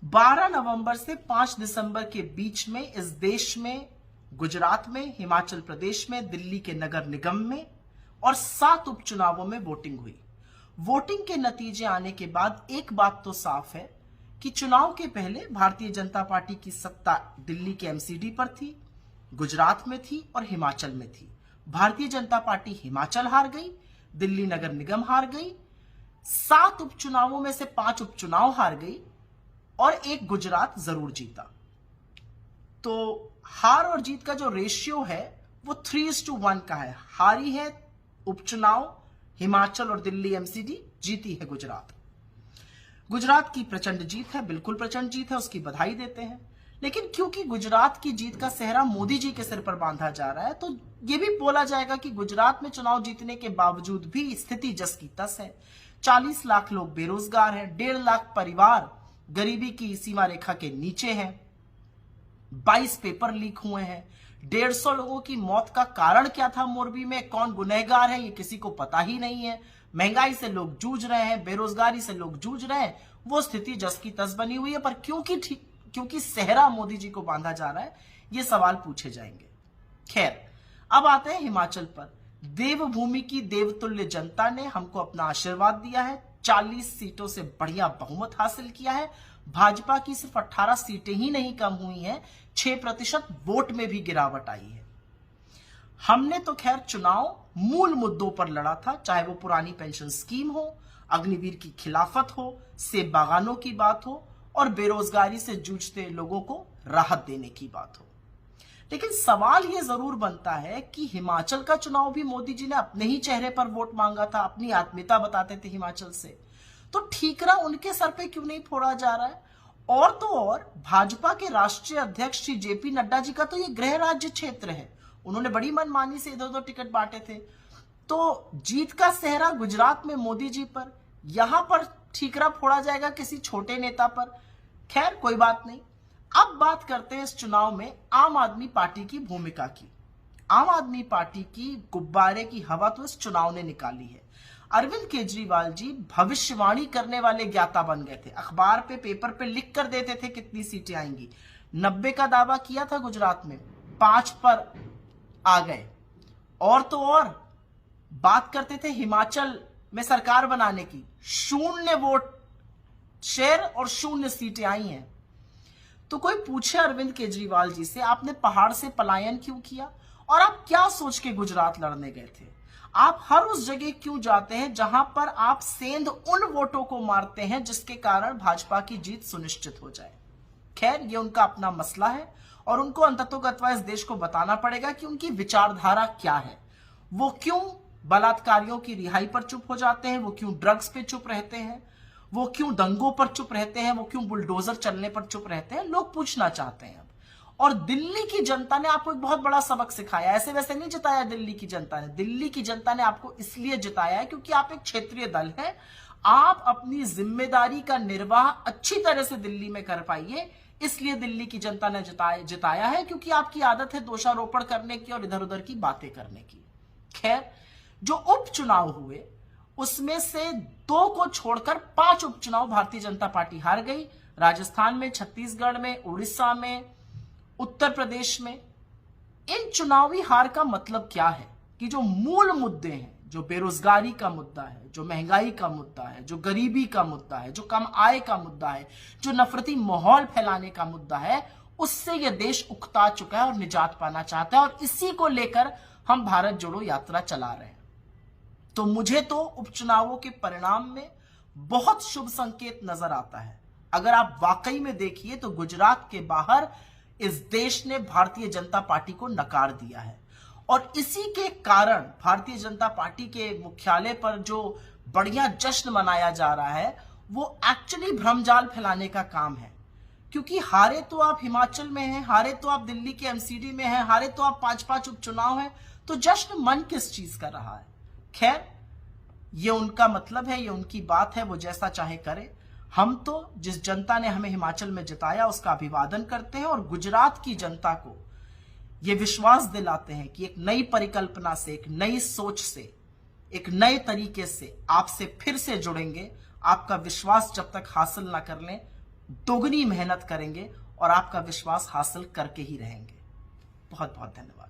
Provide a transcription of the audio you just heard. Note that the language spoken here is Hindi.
12 नवंबर से 5 दिसंबर के बीच में इस देश में गुजरात में, हिमाचल प्रदेश में, दिल्ली के नगर निगम में और 7 उपचुनावों में वोटिंग हुई। वोटिंग के नतीजे आने के बाद एक बात तो साफ है कि चुनाव के पहले भारतीय जनता पार्टी की सत्ता दिल्ली के एमसीडी पर थी, गुजरात में थी और हिमाचल में थी। भारतीय जनता पार्टी हिमाचल हार गई, दिल्ली नगर निगम हार गई, 7 उपचुनावों में से 5 उपचुनाव हार गई और एक गुजरात जरूर जीता। तो हार और जीत का जो रेशियो है वो 3:1 का है। हारी है उपचुनाव हिमाचल और दिल्ली एमसीडी, जीती है गुजरात। गुजरात की प्रचंड जीत है, बिल्कुल प्रचंड जीत है, उसकी बधाई देते हैं। लेकिन क्योंकि गुजरात की जीत का सेहरा मोदी जी के सिर पर बांधा जा रहा है, तो यह भी बोला जाएगा कि गुजरात में चुनाव जीतने के बावजूद भी स्थिति जस की तस है। 40 लाख लोग बेरोजगार हैं, 1.5 लाख परिवार गरीबी की सीमा रेखा के नीचे हैं, 22 पेपर लीक हुए हैं, 150 लोगों की मौत का कारण क्या था मोरबी में, कौन गुनहगार है, ये किसी को पता ही नहीं है। महंगाई से लोग जूझ रहे हैं, बेरोजगारी से लोग जूझ रहे हैं, वो स्थिति जस की तस बनी हुई है। पर क्योंकि सेहरा मोदी जी को बांधा जा रहा है, ये सवाल पूछे जाएंगे। खैर, अब आते हैं हिमाचल पर। देवभूमि की देवतुल्य जनता ने हमको अपना आशीर्वाद दिया है, 40 सीटों से बढ़िया बहुमत हासिल किया है। भाजपा की सिर्फ 18 सीटें ही नहीं कम हुई हैं, 6% वोट में भी गिरावट आई है। हमने तो खैर चुनाव मूल मुद्दों पर लड़ा था, चाहे वो पुरानी पेंशन स्कीम हो, अग्निवीर की खिलाफत हो, सेब बागानों की बात हो और बेरोजगारी से जूझते लोगों को राहत देने की बात हो। लेकिन सवाल यह जरूर बनता है कि हिमाचल का चुनाव भी मोदी जी ने अपने ही चेहरे पर वोट मांगा था, अपनी आत्मीयता बताते थे हिमाचल से, तो ठीकरा उनके सर पे क्यों नहीं फोड़ा जा रहा है? और तो और भाजपा के राष्ट्रीय अध्यक्ष श्री जेपी नड्डा जी का तो ये गृह राज्य क्षेत्र है, उन्होंने बड़ी मनमानी से इधर उधर टिकट बांटे थे। तो जीत का सेहरा गुजरात में मोदी जी पर, यहां पर ठीकरा फोड़ा जाएगा किसी छोटे नेता पर। खैर, कोई बात नहीं। अब बात करते हैं इस चुनाव में आम आदमी पार्टी की भूमिका की। आम आदमी पार्टी की गुब्बारे की हवा तो इस चुनाव ने निकाली है। अरविंद केजरीवाल जी भविष्यवाणी करने वाले ज्ञाता बन गए थे, अखबार पे, पेपर पे लिख कर देते थे कितनी सीटें आएंगी। 90 का दावा किया था गुजरात में, 5 पर आ गए। और तो और बात करते थे हिमाचल में सरकार बनाने की, 0 वोट शेयर और 0 सीटें आई हैं। तो कोई पूछे अरविंद केजरीवाल जी से, आपने पहाड़ से पलायन क्यों किया और आप क्या सोच के गुजरात लड़ने गए थे? आप हर उस जगह क्यों जाते हैं जहां पर आप सेंध उन वोटों को मारते हैं जिसके कारण भाजपा की जीत सुनिश्चित हो जाए? खैर, ये उनका अपना मसला है और उनको अंततोगत्वा इस देश को बताना पड़ेगा कि उनकी विचारधारा क्या है। वो क्यों बलात्कारियों की रिहाई पर चुप हो जाते हैं, वो क्यों ड्रग्स पे चुप रहते हैं, वो क्यों दंगों पर चुप रहते हैं, वो क्यों बुलडोजर चलने पर चुप रहते हैं, लोग पूछना चाहते हैं। और दिल्ली की जनता ने आपको एक बहुत बड़ा सबक सिखाया। ऐसे वैसे नहीं जिताया दिल्ली की जनता ने, दिल्ली की जनता ने आपको इसलिए जिताया है क्योंकि आप एक क्षेत्रीय दल है, आप अपनी जिम्मेदारी का निर्वाह अच्छी तरह से दिल्ली में कर पाइए, इसलिए दिल्ली की जनता ने जिताया है, क्योंकि आपकी आदत है दोषारोपण करने की और इधर उधर की बातें करने की। खैर, जो उपचुनाव हुए उसमें से 2 को छोड़कर 5 उपचुनाव भारतीय जनता पार्टी हार गई। राजस्थान में, छत्तीसगढ़ में, उड़ीसा में, उत्तर प्रदेश में। इन चुनावी हार का मतलब क्या है कि जो मूल मुद्दे हैं, जो बेरोजगारी का मुद्दा है, जो महंगाई का मुद्दा है, जो गरीबी का मुद्दा है, जो कम आय का मुद्दा है, जो नफरती माहौल फैलाने का मुद्दा है, उससे यह देश उकता चुका है और निजात पाना चाहता है। और इसी को लेकर हम भारत जोड़ो यात्रा चला रहे हैं। तो मुझे तो उपचुनावों के परिणाम में बहुत शुभ संकेत नजर आता है। अगर आप वाकई में देखिए तो गुजरात के बाहर इस देश ने भारतीय जनता पार्टी को नकार दिया है और इसी के कारण भारतीय जनता पार्टी के मुख्यालय पर जो बढ़िया जश्न मनाया जा रहा है वो एक्चुअली भ्रमजाल फैलाने का काम है। क्योंकि हारे तो आप हिमाचल में हैं, हारे तो आप दिल्ली के एमसीडी में हैं, हारे तो आप 5-5 उपचुनाव हैं, तो जश्न मन किस चीज कर रहा है? खैर, ये उनका मतलब है, ये उनकी बात है, वो जैसा चाहे करे। हम तो जिस जनता ने हमें हिमाचल में जिताया उसका अभिवादन करते हैं और गुजरात की जनता को ये विश्वास दिलाते हैं कि एक नई परिकल्पना से, एक नई सोच से, एक नए तरीके से आपसे फिर से जुड़ेंगे। आपका विश्वास जब तक हासिल ना कर लें दोगुनी मेहनत करेंगे और आपका विश्वास हासिल करके ही रहेंगे। बहुत बहुत धन्यवाद।